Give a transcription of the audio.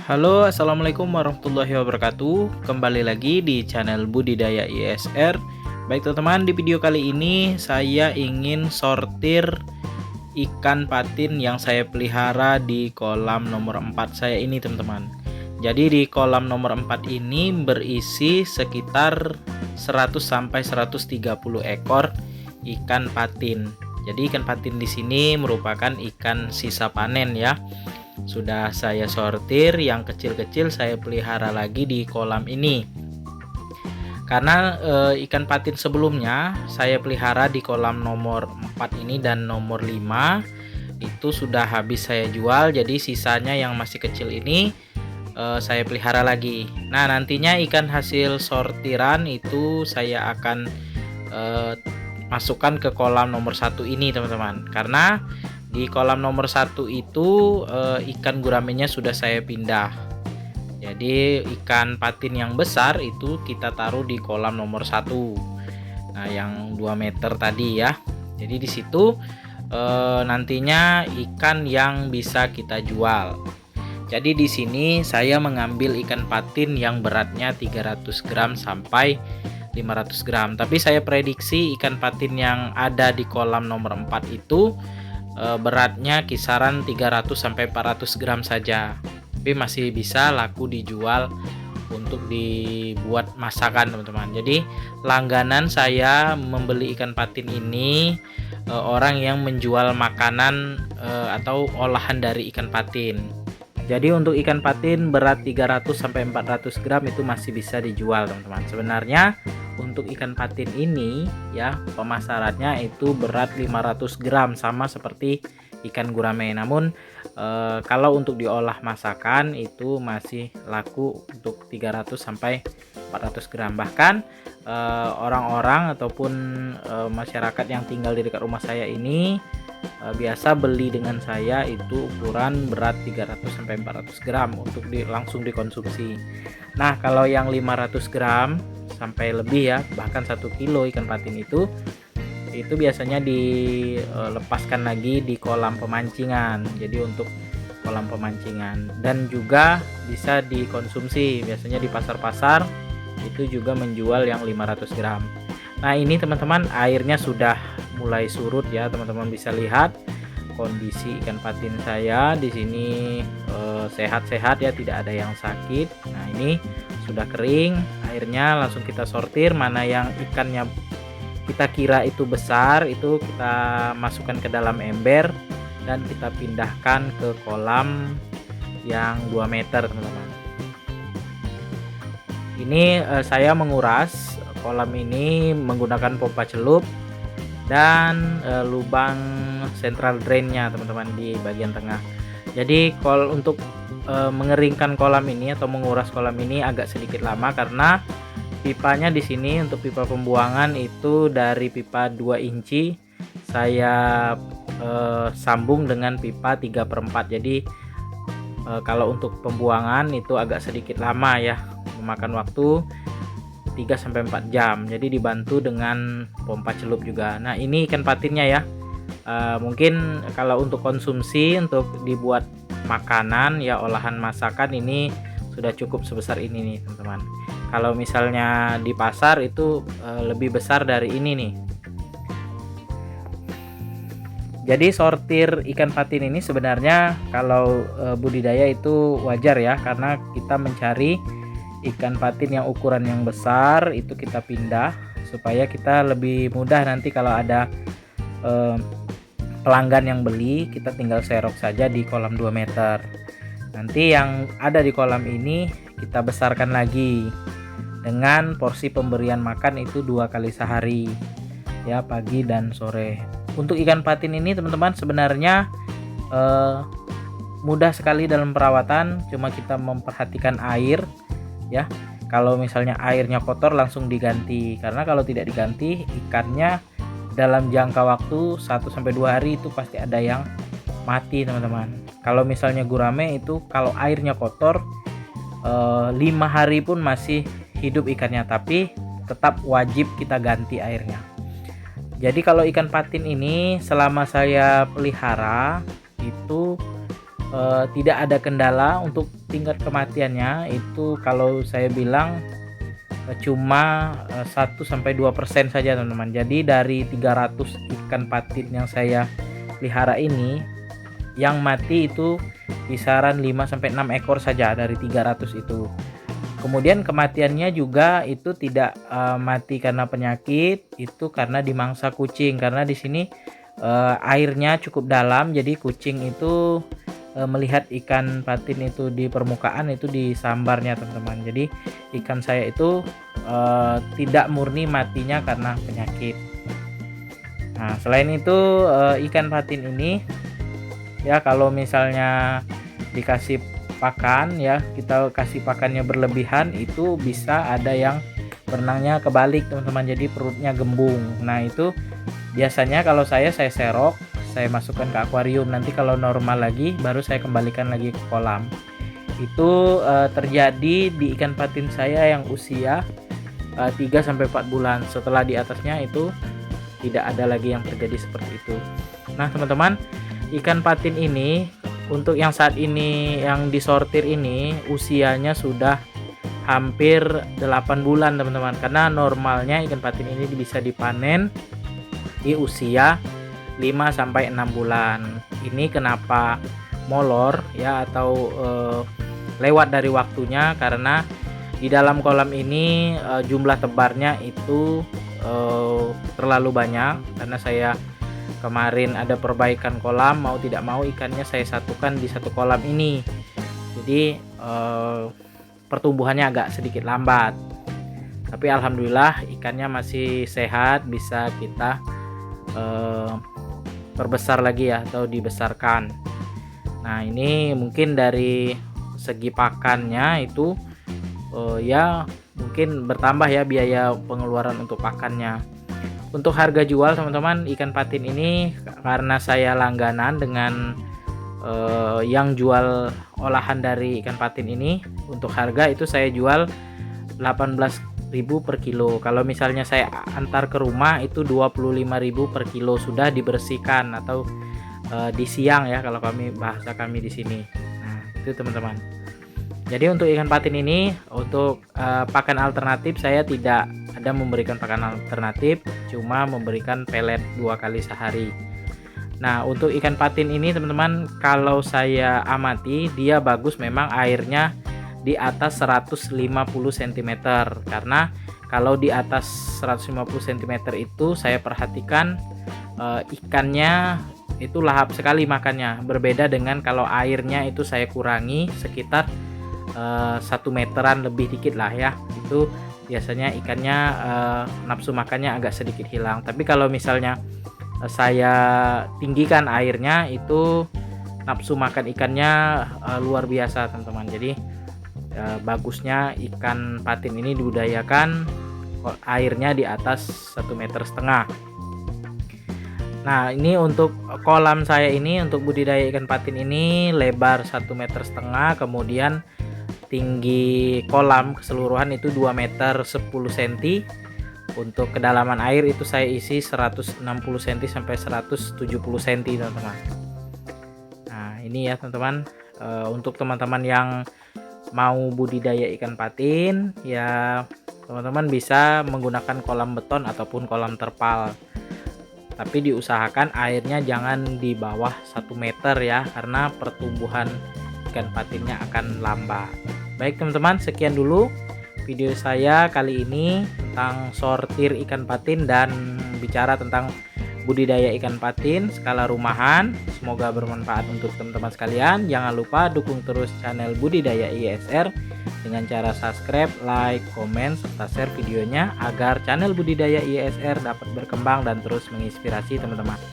Halo, assalamualaikum warahmatullahi wabarakatuh. Kembali lagi di channel Budidaya ISR. Baik teman-teman, di video kali ini saya ingin sortir ikan patin yang saya pelihara di kolam nomor 4 saya ini teman-teman. Jadi di kolam nomor 4 ini berisi sekitar 100 sampai 130 ekor ikan patin. Jadi ikan patin di sini merupakan ikan sisa panen ya. Sudah saya sortir, yang kecil-kecil saya pelihara lagi di kolam ini. Karena ikan patin sebelumnya saya pelihara di kolam nomor 4 ini dan nomor 5 itu sudah habis saya jual. Jadi sisanya yang masih kecil ini saya pelihara lagi. Nah, nantinya ikan hasil sortiran itu saya akan masukkan ke kolam nomor 1 ini teman-teman. Karena di kolam nomor 1 itu ikan guramenya sudah saya pindah. Jadi ikan patin yang besar itu kita taruh di kolam nomor 1. Nah, yang 2 meter tadi ya. Jadi di situ nantinya ikan yang bisa kita jual. Jadi di sini saya mengambil ikan patin yang beratnya 300 gram sampai 500 gram. Tapi saya prediksi ikan patin yang ada di kolam nomor 4 itu beratnya kisaran 300 sampai 400 gram saja. Tapi masih bisa laku dijual untuk dibuat masakan teman-teman. Jadi langganan saya membeli ikan patin ini orang yang menjual makanan atau olahan dari ikan patin. Jadi untuk ikan patin berat 300 sampai 400 gram itu masih bisa dijual teman-teman. Sebenarnya untuk ikan patin ini ya pemasarannya itu berat 500 gram sama seperti ikan gurame. Namun kalau untuk diolah masakan itu masih laku untuk 300 sampai 400 gram. Bahkan orang-orang ataupun masyarakat yang tinggal di dekat rumah saya ini biasa beli dengan saya itu ukuran berat 300 sampai 400 gram untuk langsung dikonsumsi. Nah, kalau yang 500 gram sampai lebih ya, bahkan 1 kilo ikan patin itu biasanya dilepaskan lagi di kolam pemancingan. Jadi untuk kolam pemancingan, dan juga bisa dikonsumsi. Biasanya di pasar-pasar itu juga menjual yang 500 gram. Nah, ini teman-teman airnya sudah mulai surut ya, teman-teman bisa lihat kondisi ikan patin saya di sini sehat-sehat ya, tidak ada yang sakit. Nah, ini sudah kering airnya, langsung kita sortir. Mana yang ikannya kita kira itu besar itu kita masukkan ke dalam ember dan kita pindahkan ke kolam yang 2 meter teman-teman. Ini saya menguras kolam ini menggunakan pompa celup dan lubang central drainnya teman-teman di bagian tengah. Jadi kalau untuk mengeringkan kolam ini atau menguras kolam ini agak sedikit lama karena pipanya di sini untuk pipa pembuangan itu dari pipa 2 inci saya sambung dengan pipa 3/4. Jadi kalau untuk pembuangan itu agak sedikit lama ya, memakan waktu 3 sampai 4 jam. Jadi dibantu dengan pompa celup juga. Nah, ini ikan patinnya ya. Mungkin kalau untuk konsumsi untuk dibuat makanan ya, olahan masakan ini sudah cukup sebesar ini nih teman-teman. Kalau misalnya di pasar itu lebih besar dari ini nih. Jadi sortir ikan patin ini sebenarnya kalau budidaya itu wajar ya, karena kita mencari ikan patin yang ukuran yang besar itu kita pindah supaya kita lebih mudah nanti kalau ada pelanggan yang beli, kita tinggal serok saja di kolam 2 meter. Nanti yang ada di kolam ini kita besarkan lagi dengan porsi pemberian makan itu 2 kali sehari ya, pagi dan sore. Untuk ikan patin ini teman-teman sebenarnya mudah sekali dalam perawatan, cuma kita memperhatikan air ya. Kalau misalnya airnya kotor langsung diganti, karena kalau tidak diganti ikannya dalam jangka waktu 1 sampai 2 hari itu pasti ada yang mati teman-teman. Kalau misalnya gurame itu kalau airnya kotor 5 hari pun masih hidup ikannya, tapi tetap wajib kita ganti airnya. Jadi kalau ikan patin ini selama saya pelihara itu tidak ada kendala. Untuk tingkat kematiannya itu kalau saya bilang cuma 1-2% saja teman-teman. Jadi dari 300 ikan patin yang saya pelihara ini, yang mati itu kisaran 5-6 ekor saja dari 300 itu. Kemudian kematiannya juga itu tidak mati karena penyakit, itu karena dimangsa kucing. Karena di sini airnya cukup dalam, jadi kucing itu melihat ikan patin itu di permukaan itu disambarnya teman-teman. Jadi ikan saya itu tidak murni matinya karena penyakit. Nah, selain itu ikan patin ini ya kalau misalnya dikasih pakan ya, kita kasih pakannya berlebihan, itu bisa ada yang berenangnya kebalik teman-teman, jadi perutnya gembung. Nah itu biasanya kalau saya serok, saya masukkan ke akuarium, nanti kalau normal lagi baru saya kembalikan lagi ke kolam. Itu terjadi di ikan patin saya yang usia 3-4 bulan. Setelah di atasnya itu tidak ada lagi yang terjadi seperti itu. Nah teman-teman, ikan patin ini untuk yang saat ini yang disortir ini usianya sudah hampir 8 bulan teman-teman, karena normalnya ikan patin ini bisa dipanen di usia 5-6 bulan. Ini kenapa molor ya atau lewat dari waktunya, karena di dalam kolam ini jumlah tebarnya itu terlalu banyak. Karena saya kemarin ada perbaikan kolam, mau tidak mau ikannya saya satukan di satu kolam ini, jadi pertumbuhannya agak sedikit lambat. Tapi alhamdulillah ikannya masih sehat, bisa kita perbesar lagi ya atau dibesarkan. Nah ini mungkin dari segi pakannya itu ya mungkin bertambah ya biaya pengeluaran untuk pakannya. Untuk harga jual teman-teman, ikan patin ini karena saya langganan dengan yang jual olahan dari ikan patin ini, untuk harga itu saya jual 18.000 per kilo. Kalau misalnya saya antar ke rumah itu 25.000 per kilo, sudah dibersihkan atau disiang ya kalau bahasa kami di sini. Nah itu teman-teman. Jadi untuk ikan patin ini, untuk pakan alternatif saya tidak ada memberikan pakan alternatif, cuma memberikan pelet 2 kali sehari. Nah untuk ikan patin ini teman-teman, kalau saya amati dia bagus memang airnya di atas 150 cm, karena kalau di atas 150 cm itu saya perhatikan ikannya itu lahap sekali makannya, berbeda dengan kalau airnya itu saya kurangi sekitar 1 meteran lebih dikit lah ya, itu biasanya ikannya nafsu makannya agak sedikit hilang. Tapi kalau misalnya saya tinggikan airnya, itu nafsu makan ikannya luar biasa teman-teman. Jadi bagusnya ikan patin ini dibudidayakan airnya di atas 1,5 meter. Nah ini untuk kolam saya ini, untuk budidaya ikan patin ini lebar 1,5 meter, kemudian tinggi kolam keseluruhan itu 2 meter 10 cm. Untuk kedalaman air itu saya isi 160 cm sampai 170 cm teman-teman. Nah ini ya teman-teman, untuk teman-teman yang mau budidaya ikan patin ya, teman-teman bisa menggunakan kolam beton ataupun kolam terpal, tapi diusahakan airnya jangan di bawah 1 meter ya, karena pertumbuhan ikan patinnya akan lambat. Baik teman-teman, sekian dulu video saya kali ini tentang sortir ikan patin dan bicara tentang budidaya ikan patin skala rumahan. Semoga bermanfaat untuk teman-teman sekalian. Jangan lupa dukung terus channel Budidaya ISR dengan cara subscribe, like, komen, serta share videonya agar channel Budidaya ISR dapat berkembang dan terus menginspirasi teman-teman.